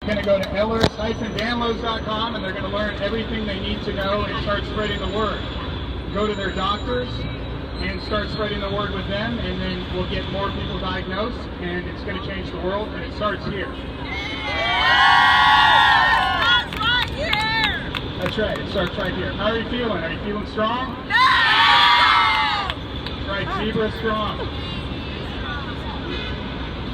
going to go to Ehlers-Danlos.com, and they're going to learn everything they need to know and start spreading the word. Go to their doctors and start spreading the word with them, and then we'll get more people diagnosed, and it's going to change the world, and it starts here. That's right, it starts right here. How are you feeling? Are you feeling strong? No! That's right, Zebra strong.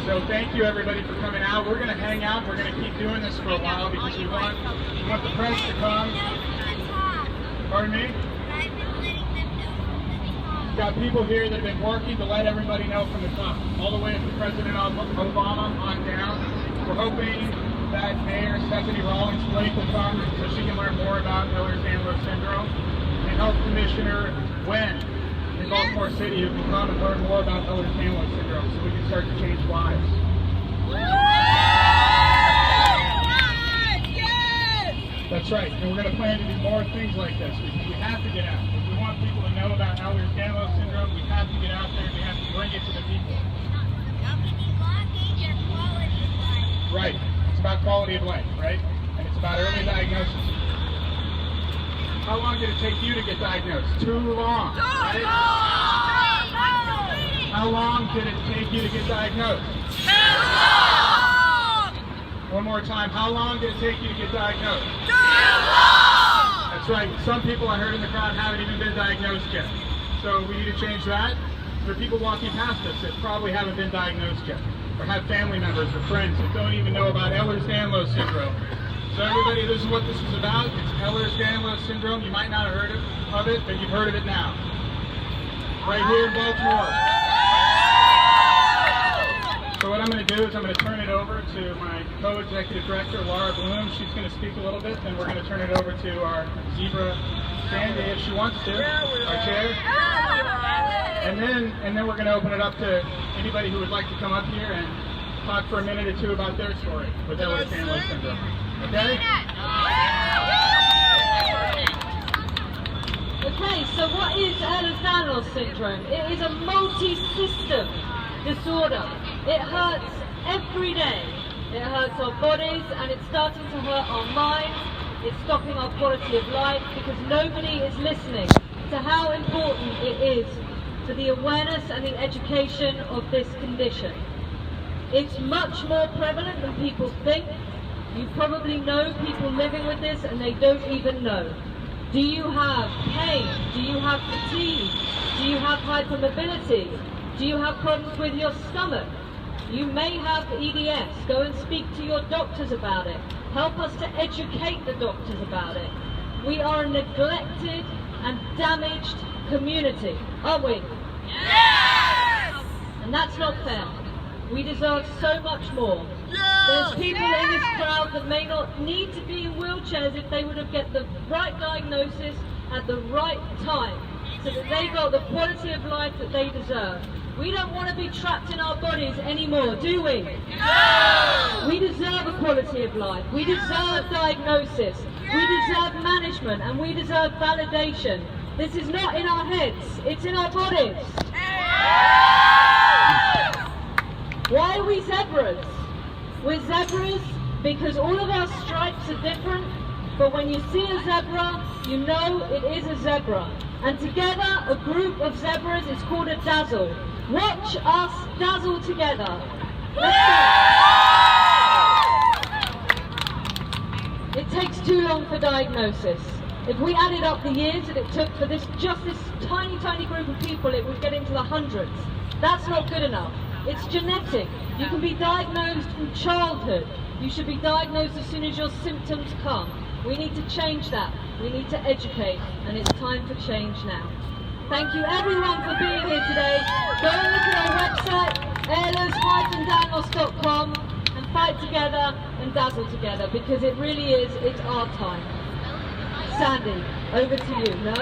So thank you everybody for coming out. We're going to hang out. We're going to keep doing this for a while because we want the press to come. Pardon me? We've got people here that have been working to let everybody know from the top, all the way up to President Obama on down. We're hoping that Mayor Stephanie Rawlings-Blake will come so she can learn more about Ehlers-Danlos syndrome, and Health Commissioner Wen in Baltimore City who can come and learn more about Ehlers-Danlos syndrome so we can start to change lives. That's right, and we're going to plan to do more things like this. We have to get out. If we want people to know about Ehlers-Danlos syndrome, we have to get out there and we have to bring it to the people. Right. It's about quality of life, right? And it's about early diagnosis. How long did it take you to get diagnosed? Too long, right? How long did it take you to get diagnosed? Too long! One more time. How long did it take you to get diagnosed? Too long! That's right. Some people I heard in the crowd haven't even been diagnosed yet. So we need to change that. There are people walking past us that probably haven't been diagnosed yet, or have family members or friends that don't even know about Ehlers-Danlos syndrome. So everybody, this is what this is about. It's Ehlers-Danlos syndrome. You might not have heard of it, but you've heard of it now. Right here in Baltimore. So what I'm going to do is I'm going to turn it over to my co-executive director, Laura Bloom. She's going to speak a little bit, then we're going to turn it over to our Zebra Sandy if she wants to, our chair. And then we're going to open it up to anybody who would like to come up here and talk for a minute or two about their story with Ehlers-Danlos syndrome. Okay? Okay, so what is Ehlers-Danlos syndrome? It is a multi-system disorder. It hurts every day. It hurts our bodies and it's starting to hurt our minds. It's stopping our quality of life because nobody is listening to how important it is for the awareness and the education of this condition. It's much more prevalent than people think. You probably know people living with this and they don't even know. Do you have pain? Do you have fatigue? Do you have hypermobility? Do you have problems with your stomach? You may have EDS. Go and speak to your doctors about it. Help us to educate the doctors about it. We are a neglected and damaged community, aren't we? Yes! And that's not fair. We deserve so much more. Yes! There's people in this crowd that may not need to be in wheelchairs if they would have get the right diagnosis at the right time, so that they got the quality of life that they deserve. We don't want to be trapped in our bodies anymore, do we? No! We deserve a quality of life. We deserve diagnosis. We deserve management, and we deserve validation. This is not in our heads, it's in our bodies. Why are we zebras? We're zebras because all of our stripes are different, but when you see a zebra, you know it is a zebra. And together, a group of zebras is called a dazzle. Watch us dazzle together. Let's go. It takes too long for diagnosis. If we added up the years that it took for just this tiny, tiny group of people, it would get into the hundreds. That's not good enough. It's genetic. You can be diagnosed from childhood. You should be diagnosed as soon as your symptoms come. We need to change that. We need to educate, and it's time for change now. Thank you everyone for being here today. Go and look at our website, Ehlers-Danlos.com, and fight together and dazzle together, because it really is, it's our time. Sandy, over to you. No?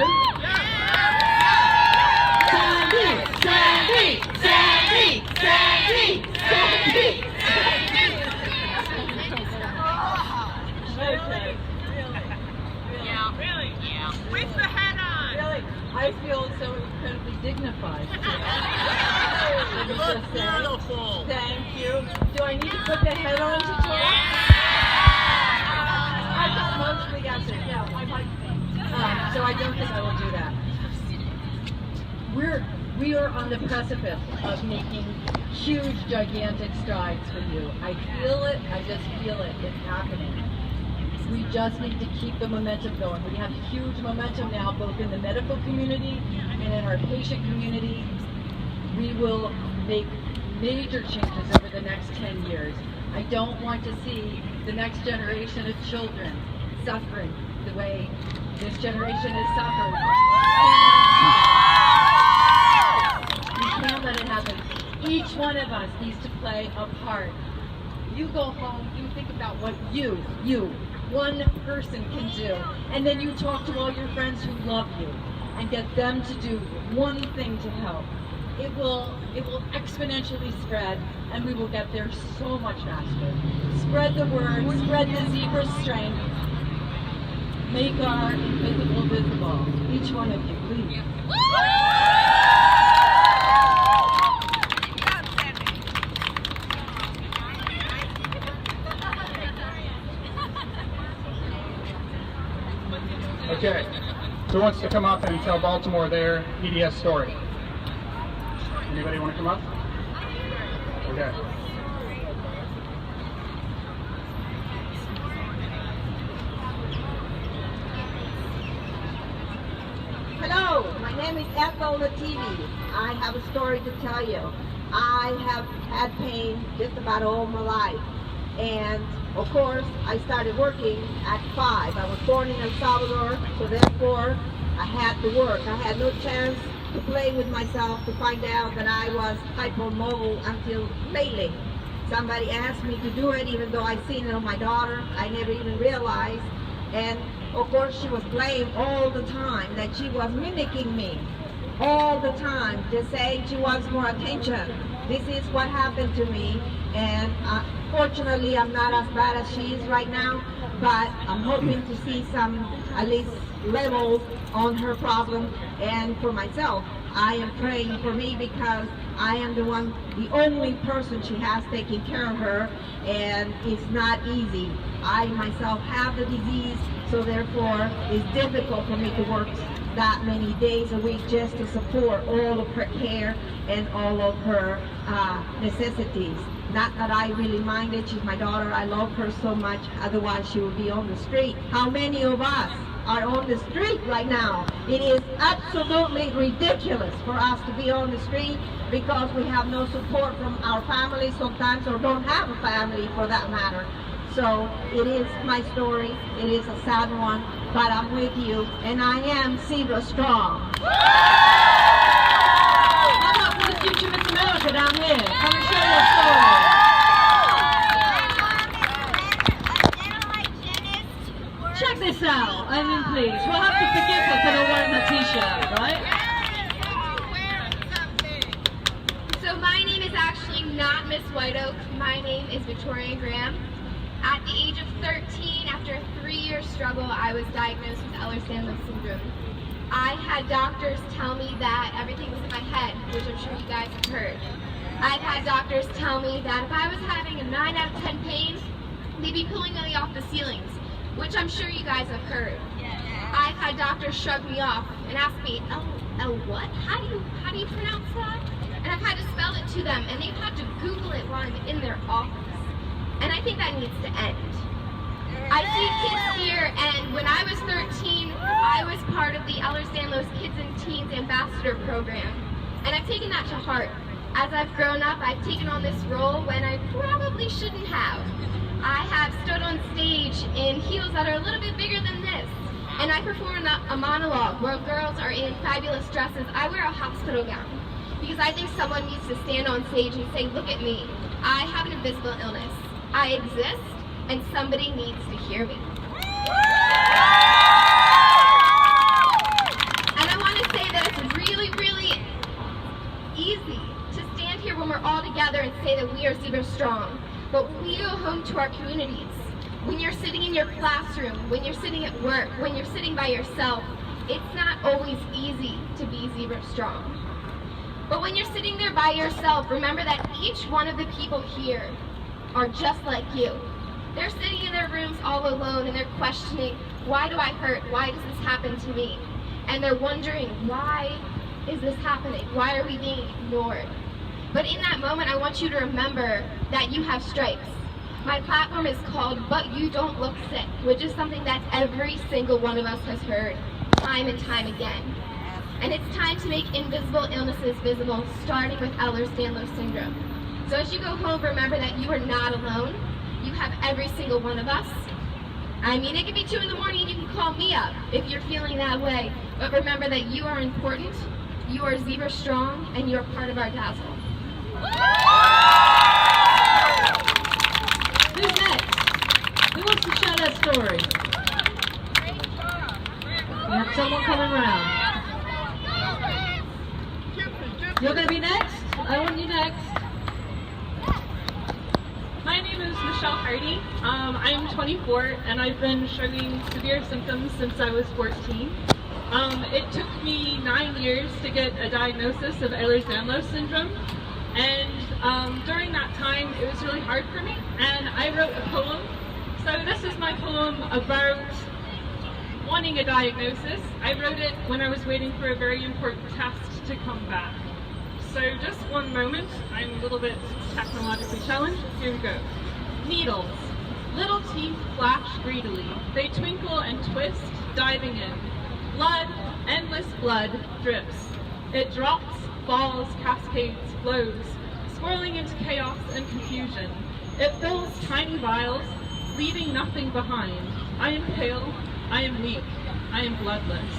Sandy! Sandy! Sandy! Sandy! Sandy! Okay. Yeah. Really? Yeah. With the hat on. Really, I feel so incredibly dignified. Let me You look just say, beautiful. thank you. Do I need to put the head on to talk? Yeah. So I don't think I will do that. We are on the precipice of making huge, gigantic strides for you. I feel it. I just feel it. It's happening. We just need to keep the momentum going. We have huge momentum now, both in the medical community and in our patient community. We will make major changes over the next 10 years. I don't want to see the next generation of children suffering the way this generation has suffered. We can't let it happen. Each one of us needs to play a part. You go home, you think about what you, one person can do, and then you talk to all your friends who love you and get them to do one thing to help. It will exponentially spread, and we will get there so much faster. Spread the word, spread the zebra strength, make our invisible visible. Each one of you, please. Okay, who wants to come up and tell Baltimore their EDS story? Anybody want to come up? Okay. Hello, my name is Ethel Lativi. I have a story to tell you. I have had pain just about all my life. And of course, I started working at 5. I was born in El Salvador, so therefore I had to work. I had no chance to play with myself to find out that I was hypermobile until lately. Somebody asked me to do it, even though I'd seen it on my daughter. I never even realized. And of course, she was blamed all the time that she was mimicking me all the time, just saying she wants more attention. This is what happened to me, and fortunately, I'm not as bad as she is right now, but I'm hoping to see some, at least, levels on her problem. And for myself, I am praying for me because I am the only person she has taking care of her, and it's not easy. I myself have the disease, so therefore it's difficult for me to work that many days a week just to support all of her care and all of her necessities. Not that I really mind it. She's my daughter. I love her so much. Otherwise, she would be on the street. How many of us are on the street right now? It is absolutely ridiculous for us to be on the street because we have no support from our family sometimes, or don't have a family for that matter. So it is my story. It is a sad one, but I'm with you, and I am zebra strong. How about for the future Miss America down here? Come and share your story. Check this out. I mean, please. We'll have to forgive her for not wearing her t-shirt, right? So my name is actually not Miss White Oak. My name is Victoria Graham. At the age of 13, after a 3-year struggle, I was diagnosed with Ehlers-Danlos syndrome. I had doctors tell me that everything was in my head, which I'm sure you guys have heard. I've had doctors tell me that if I was having a 9 out of 10 pain, they'd be pulling me off the ceilings, which I'm sure you guys have heard. I've had doctors shrug me off and ask me, L what? How do you pronounce that? And I've had to spell it to them, and they've had to Google it while I'm in their office. And I think that needs to end. I see kids here, and when I was 13, I was part of the Ehlers-Danlos Kids and Teens Ambassador Program. And I've taken that to heart. As I've grown up, I've taken on this role when I probably shouldn't have. I have stood on stage in heels that are a little bit bigger than this. And I perform a monologue where girls are in fabulous dresses. I wear a hospital gown because I think someone needs to stand on stage and say, look at me. I have an invisible illness. I exist, and somebody needs to hear me. And I want to say that it's really, really easy to stand here when we're all together and say that we are zebra strong. But when we go home to our communities, when you're sitting in your classroom, when you're sitting at work, when you're sitting by yourself, it's not always easy to be zebra strong. But when you're sitting there by yourself, remember that each one of the people here are just like you. They're sitting in their rooms all alone, and they're questioning, Why do I hurt? Why does this happen to me? And they're wondering, why is this happening? Why are we being ignored? But in that moment, I want you to remember that you have stripes. My platform is called But You Don't Look Sick, which is something that every single one of us has heard time and time again. And it's time to make invisible illnesses visible, starting with Ehlers-Danlos syndrome. So as you go home, remember that you are not alone. You have every single one of us. I mean, it could be 2 in the morning, you can call me up if you're feeling that way. But remember that you are important, you are zebra strong, and you are part of our dazzle. Who's next? Who wants to share their story? We have someone coming around. You're going to be next? I want you next. My name is Michelle Hardy. I'm 24 and I've been showing severe symptoms since I was 14. It took me 9 years to get a diagnosis of Ehlers-Danlos syndrome, and during that time it was really hard for me, and I wrote a poem. So this is my poem about wanting a diagnosis. I wrote it when I was waiting for a very important test to come back. So just one moment, I'm a little bit technologically challenged. Here we go. Needles. Little teeth flash greedily. They twinkle and twist, diving in. Blood, endless blood, drips. It drops, falls, cascades, flows, swirling into chaos and confusion. It fills tiny vials, leaving nothing behind. I am pale, I am weak, I am bloodless.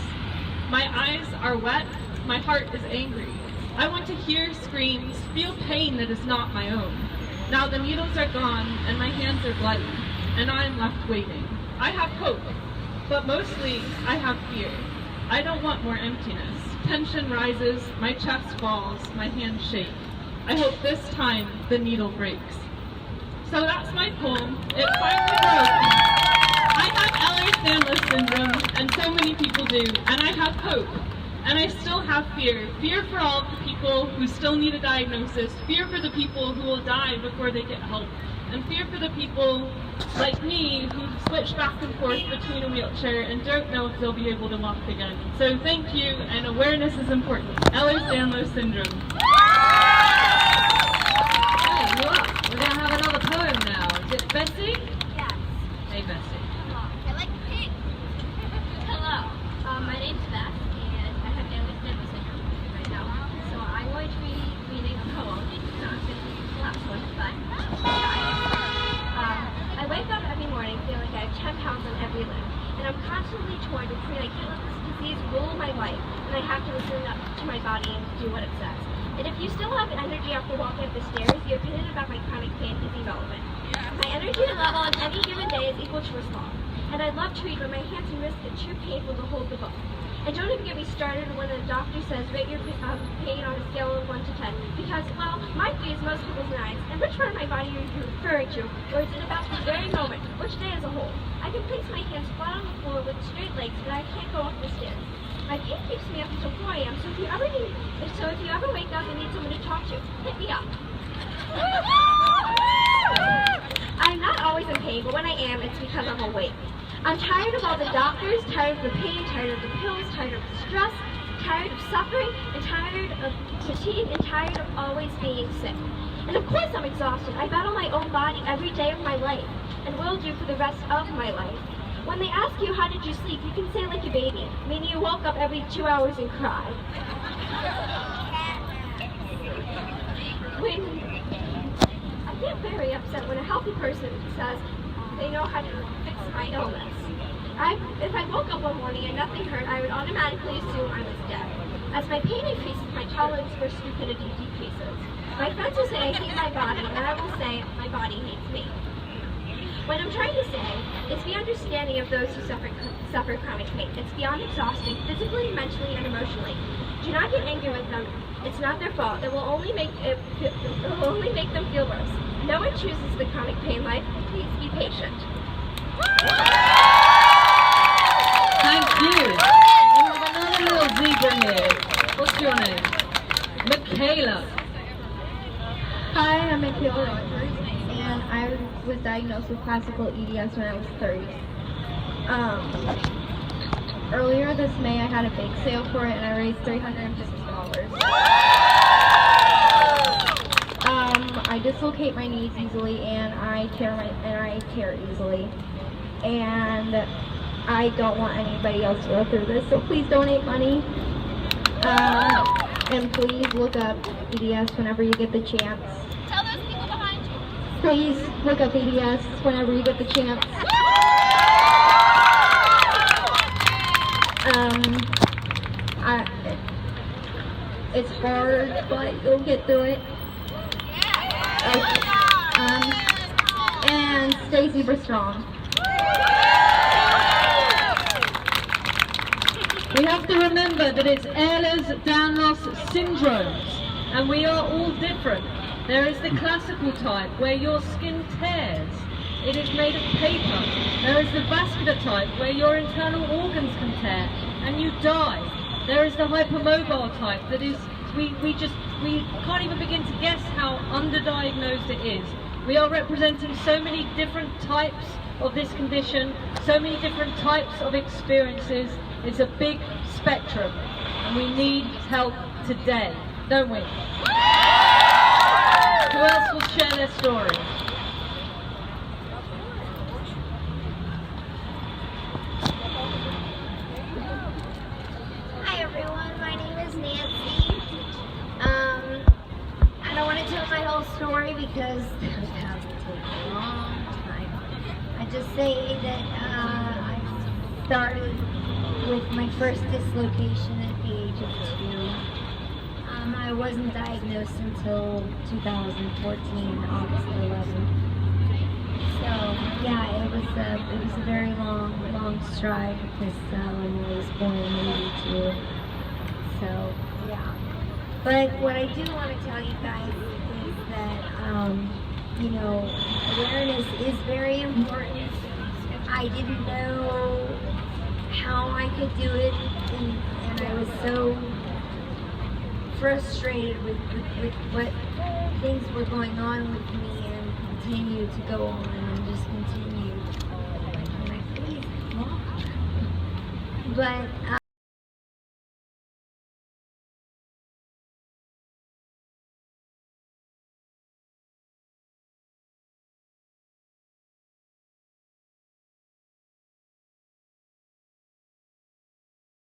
My eyes are wet, my heart is angry. I want to hear screams, feel pain that is not my own. Now the needles are gone and my hands are bloody, and I am left waiting. I have hope, but mostly I have fear. I don't want more emptiness. Tension rises, my chest falls, my hands shake. I hope this time the needle breaks. So that's my poem. It finally broke. I have Ehlers-Danlos syndrome, and so many people do, and I have hope. And I still have fear. Fear for all of the people who still need a diagnosis. Fear for the people who will die before they get help. And fear for the people like me who switch back and forth between a wheelchair and don't know if they'll be able to walk again. So thank you, and awareness is important. Ehlers-Danlos syndrome. Hey, you're up. We're going to have another poem now. Is it Bessie? Yes. Hey, Bessie. I like pink. Hello. My name's Beth, and I have Ehlers-Danlos syndrome right now. So I'm going to be reading a poem. It's not going to be the last one, but I wake up every morning feeling like I have 10 pounds on every limb, and I'm constantly torn between I can't let this disease rule my life, and I have to listen up to my body and do what it says. And if you still have energy after walking up the stairs, your opinion about my chronic pain is irrelevant. My energy level on any given day is equal to a sloth, and I love to read, but my hands and wrists get too painful to hold the book. And don't even get me started when the doctor says rate your pain on a scale of 1 to 10, because, well, my day is most people's 9s, and which part of my body are you referring to, or is it about the very moment, which day as a whole? I can place my hands flat on the floor with straight legs, but I can't go up the stairs. My pain keeps me up until 4 a.m., so if you ever wake up and need someone to talk to, hit me up. I'm not always in pain, but when I am, it's because I'm awake. I'm tired of all the doctors, tired of the pain, tired of the pills, tired of the stress, tired of suffering, and tired of fatigue, and tired of always being sick. And of course I'm exhausted. I battle my own body every day of my life, and will do for the rest of my life. When they ask you, how did you sleep, you can say like a baby, meaning you woke up every 2 hours and cried. I get very upset when a healthy person says they know how to fix my illness. If I woke up one morning and nothing hurt, I would automatically assume I was dead. As my pain increases, my tolerance for stupidity decreases. My friends will say I hate my body, and I will say my body hates me. What I'm trying to say is be understanding of those who suffer chronic pain. It's beyond exhausting, physically, mentally, and emotionally. Do not get angry with them. It's not their fault. It will only make them feel worse. No one chooses the chronic pain life. Please be patient. Thank you. We have another little zebra here. What's your name? Michaela. Hi, I'm Michaela Rogers, and I was diagnosed with classical EDS when I was 30. Earlier this May, I had a bake sale for it, and I raised $350. I dislocate my knees easily, and I tear easily, and I don't want anybody else to go through this. So please donate money, and please look up EDS whenever you get the chance. Tell those people behind you. Please look up EDS whenever you get the chance. It's hard, but you'll get through it. And stay super strong. We have to remember that it's Ehlers-Danlos syndromes, and we are all different. There is the classical type where your skin tears. It is made of paper. There is the vascular type where your internal organs can tear and you die. There is the hypermobile type that is, we can't even begin to guess how underdiagnosed it is. We are representing so many different types of this condition, so many different types of experiences. It's a big spectrum, and we need help today, don't we? Who else will share their story? Hi everyone, my name is Nancy. I don't want to tell my whole story because that would have to take a long time. I just say that I started with my first dislocation at the age of 2. I wasn't diagnosed until 2014, August 11th. So yeah, it was a very long stride because when I was born in '82. So yeah. But what I do want to tell you guys is that you know, awareness is very important. I didn't know how I could do it, and I was so frustrated with what things were going on with me, and continued to go on and just continued. And I please walk. But